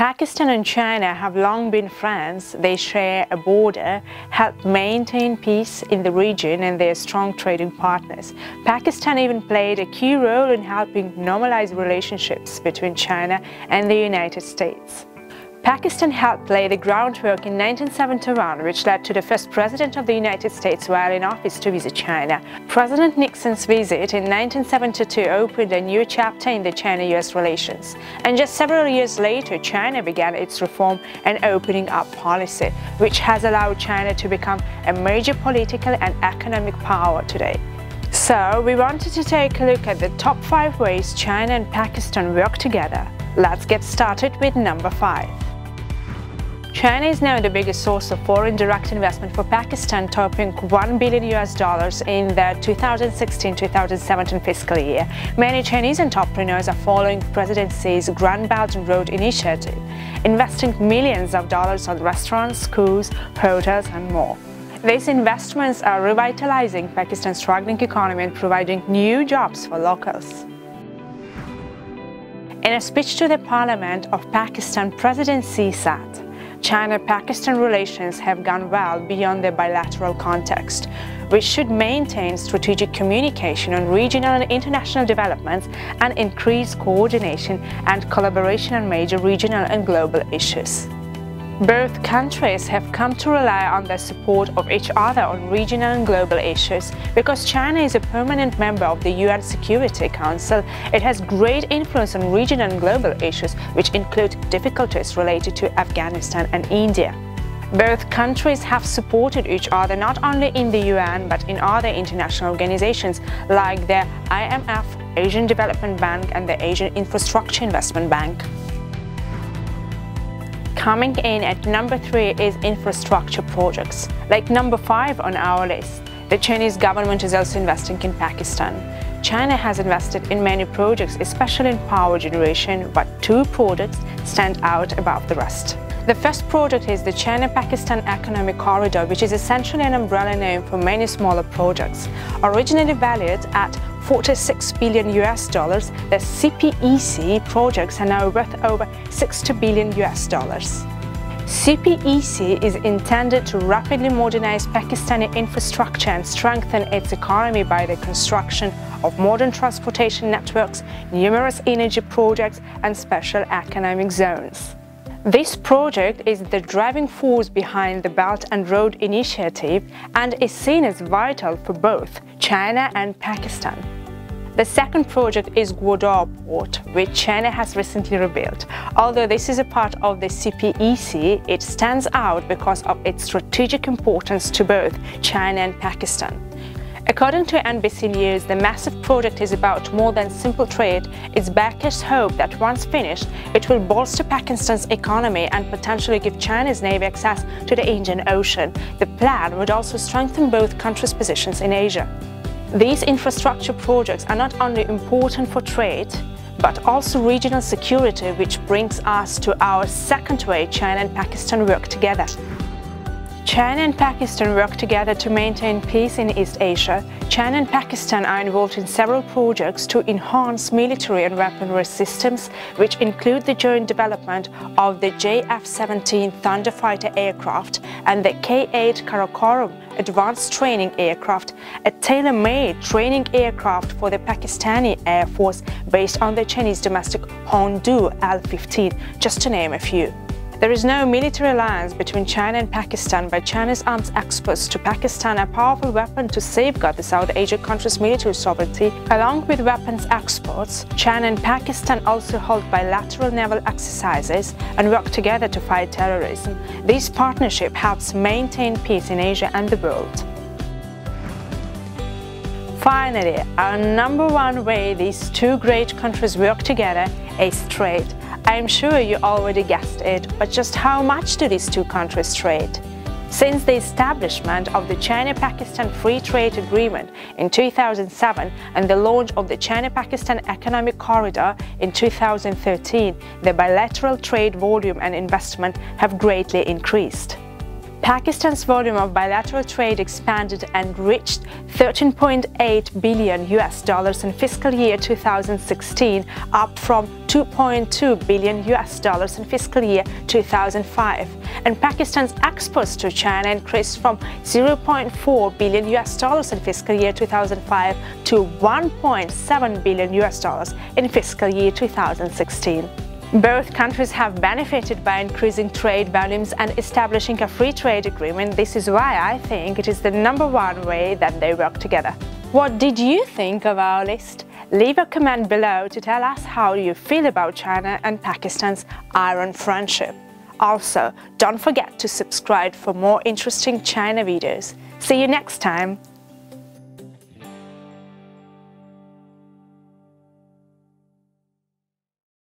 Pakistan and China have long been friends. They share a border, help maintain peace in the region, and they are strong trading partners. Pakistan even played a key role in helping normalize relationships between China and the United States. Pakistan helped lay the groundwork in 1971, which led to the first president of the United States while in office to visit China. President Nixon's visit in 1972 opened a new chapter in the China-US relations. And just several years later, China began its reform and opening up policy, which has allowed China to become a major political and economic power today. So, we wanted to take a look at the top 5 ways China and Pakistan work together. Let's get started with number 5. China is now the biggest source of foreign direct investment for Pakistan, topping $1 billion in the 2016-2017 fiscal year. Many Chinese entrepreneurs are following President Xi's Grand Belt and Road initiative, investing millions of dollars on restaurants, schools, hotels, and more. These investments are revitalizing Pakistan's struggling economy and providing new jobs for locals. In a speech to the Parliament of Pakistan, President Xi said, China-Pakistan relations have gone well beyond their bilateral context. We should maintain strategic communication on regional and international developments and increase coordination and collaboration on major regional and global issues. Both countries have come to rely on the support of each other on regional and global issues. Because China is a permanent member of the UN Security Council, it has great influence on regional and global issues, which include difficulties related to Afghanistan and India. Both countries have supported each other not only in the UN but in other international organizations like the IMF, Asian Development Bank, and the Asian Infrastructure Investment Bank. Coming in at number 3 is infrastructure projects. Like number 5 on our list, the Chinese government is also investing in Pakistan. China has invested in many projects, especially in power generation, but 2 projects stand out above the rest. The first project is the China-Pakistan Economic Corridor, which is essentially an umbrella name for many smaller projects. Originally valued at $46 billion, the CPEC projects are now worth over $60 billion. CPEC is intended to rapidly modernize Pakistani infrastructure and strengthen its economy by the construction of modern transportation networks, numerous energy projects, and special economic zones. This project is the driving force behind the Belt and Road initiative and is seen as vital for both China and Pakistan. The second project is Gwadar Port, which China has recently rebuilt. Although this is a part of the CPEC, it stands out because of its strategic importance to both China and Pakistan. According to NBC News, the massive project is about more than simple trade. Its backers hope that once finished, it will bolster Pakistan's economy and potentially give China's navy access to the Indian Ocean. The plan would also strengthen both countries' positions in Asia. These infrastructure projects are not only important for trade, but also regional security, which brings us to our second way China and Pakistan work together. China and Pakistan work together to maintain peace in East Asia. China and Pakistan are involved in several projects to enhance military and weaponry systems, which include the joint development of the JF-17 Thunder fighter aircraft and the K-8 Karakoram advanced training aircraft, a tailor-made training aircraft for the Pakistani Air Force based on the Chinese domestic Hondou L-15, just to name a few. There is no military alliance between China and Pakistan, but China's arms exports to Pakistan are a powerful weapon to safeguard the South Asian country's military sovereignty. Along with weapons exports, China and Pakistan also hold bilateral naval exercises and work together to fight terrorism. This partnership helps maintain peace in Asia and the world. Finally, our number 1 way these 2 great countries work together is trade. I'm sure you already guessed it, but just how much do these 2 countries trade? Since the establishment of the China-Pakistan Free Trade Agreement in 2007 and the launch of the China-Pakistan Economic Corridor in 2013, the bilateral trade volume and investment have greatly increased. Pakistan's volume of bilateral trade expanded and reached $13.8 billion in fiscal year 2016, up from $2.2 billion in fiscal year 2005. And Pakistan's exports to China increased from $0.4 billion in fiscal year 2005 to $1.7 billion in fiscal year 2016. Both countries have benefited by increasing trade volumes and establishing a free trade agreement. This is why I think it is the #1 way that they work together. What did you think of our list? Leave a comment below to tell us how you feel about China and Pakistan's iron friendship. Also, don't forget to subscribe for more interesting China videos. See you next time!